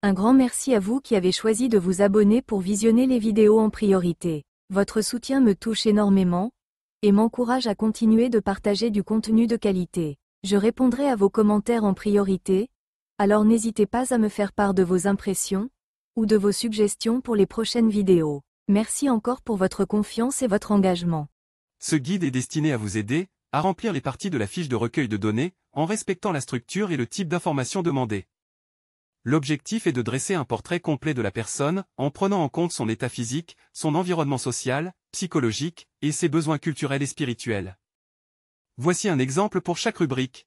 Un grand merci à vous qui avez choisi de vous abonner pour visionner les vidéos en priorité. Votre soutien me touche énormément et m'encourage à continuer de partager du contenu de qualité. Je répondrai à vos commentaires en priorité, alors n'hésitez pas à me faire part de vos impressions ou de vos suggestions pour les prochaines vidéos. Merci encore pour votre confiance et votre engagement. Ce guide est destiné à vous aider à remplir les parties de la fiche de recueil de données en respectant la structure et le type d'information demandé. L'objectif est de dresser un portrait complet de la personne en prenant en compte son état physique, son environnement social, psychologique et ses besoins culturels et spirituels. Voici un exemple pour chaque rubrique.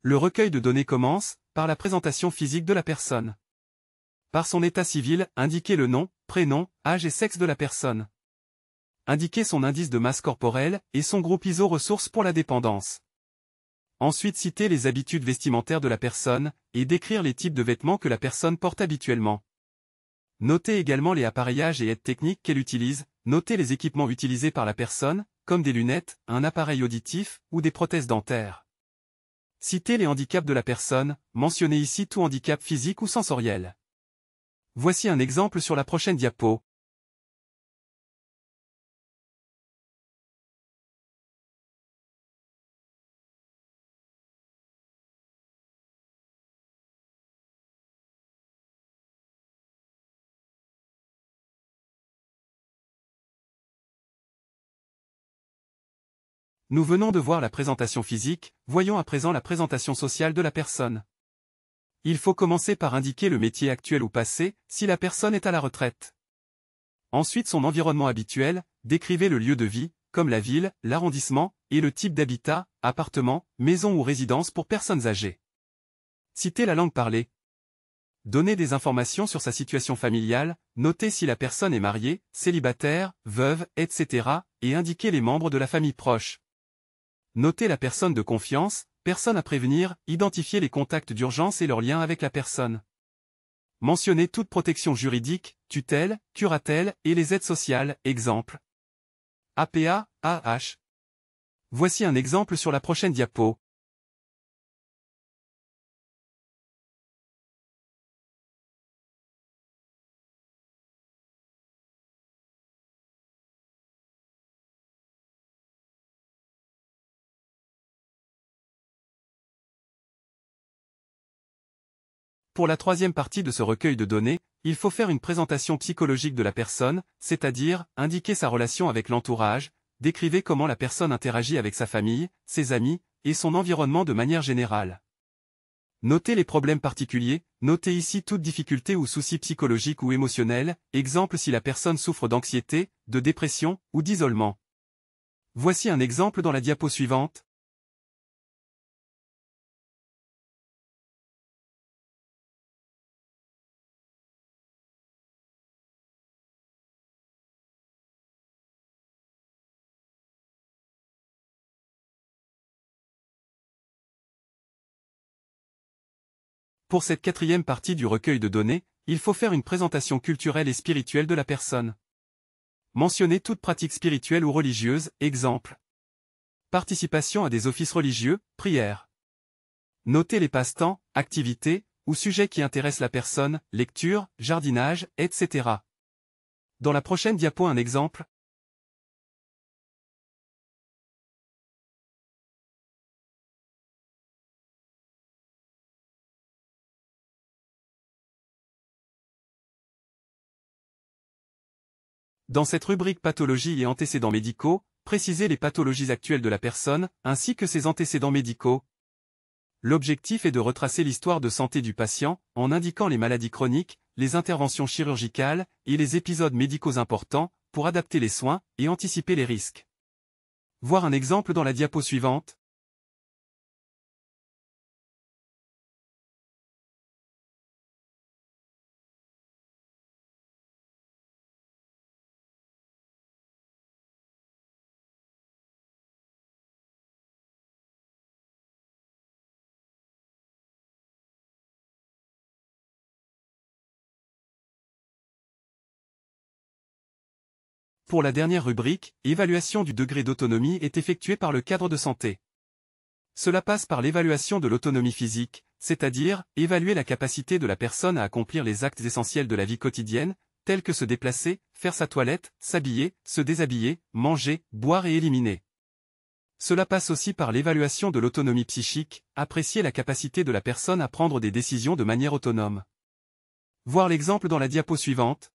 Le recueil de données commence par la présentation physique de la personne. Par son état civil, indiquez le nom, prénom, âge et sexe de la personne. Indiquez son indice de masse corporelle et son groupe ISO ressources pour la dépendance. Ensuite, citer les habitudes vestimentaires de la personne et décrire les types de vêtements que la personne porte habituellement. Notez également les appareillages et aides techniques qu'elle utilise. Notez les équipements utilisés par la personne, comme des lunettes, un appareil auditif ou des prothèses dentaires. Citez les handicaps de la personne, mentionnez ici tout handicap physique ou sensoriel. Voici un exemple sur la prochaine diapo. Nous venons de voir la présentation physique, voyons à présent la présentation sociale de la personne. Il faut commencer par indiquer le métier actuel ou passé, si la personne est à la retraite. Ensuite son environnement habituel, décrivez le lieu de vie, comme la ville, l'arrondissement, et le type d'habitat, appartement, maison ou résidence pour personnes âgées. Citez la langue parlée. Donnez des informations sur sa situation familiale, notez si la personne est mariée, célibataire, veuve, etc., et indiquez les membres de la famille proche. Notez la personne de confiance, personne à prévenir, identifiez les contacts d'urgence et leurs liens avec la personne. Mentionnez toute protection juridique, tutelle, curatelle et les aides sociales, exemple. APA, AH. Voici un exemple sur la prochaine diapo. Pour la troisième partie de ce recueil de données, il faut faire une présentation psychologique de la personne, c'est-à-dire indiquer sa relation avec l'entourage, décrivez comment la personne interagit avec sa famille, ses amis, et son environnement de manière générale. Notez les problèmes particuliers, notez ici toute difficulté ou souci psychologique ou émotionnel, exemple si la personne souffre d'anxiété, de dépression ou d'isolement. Voici un exemple dans la diapo suivante. Pour cette quatrième partie du recueil de données, il faut faire une présentation culturelle et spirituelle de la personne. Mentionnez toute pratique spirituelle ou religieuse, exemple. Participation à des offices religieux, prières. Notez les passe-temps, activités, ou sujets qui intéressent la personne, lecture, jardinage, etc. Dans la prochaine diapo un exemple. Dans cette rubrique pathologie et antécédents médicaux, précisez les pathologies actuelles de la personne, ainsi que ses antécédents médicaux. L'objectif est de retracer l'histoire de santé du patient, en indiquant les maladies chroniques, les interventions chirurgicales, et les épisodes médicaux importants, pour adapter les soins, et anticiper les risques. Voir un exemple dans la diapo suivante. Pour la dernière rubrique, évaluation du degré d'autonomie est effectuée par le cadre de santé. Cela passe par l'évaluation de l'autonomie physique, c'est-à-dire, évaluer la capacité de la personne à accomplir les actes essentiels de la vie quotidienne, tels que se déplacer, faire sa toilette, s'habiller, se déshabiller, manger, boire et éliminer. Cela passe aussi par l'évaluation de l'autonomie psychique, apprécier la capacité de la personne à prendre des décisions de manière autonome. Voir l'exemple dans la diapo suivante.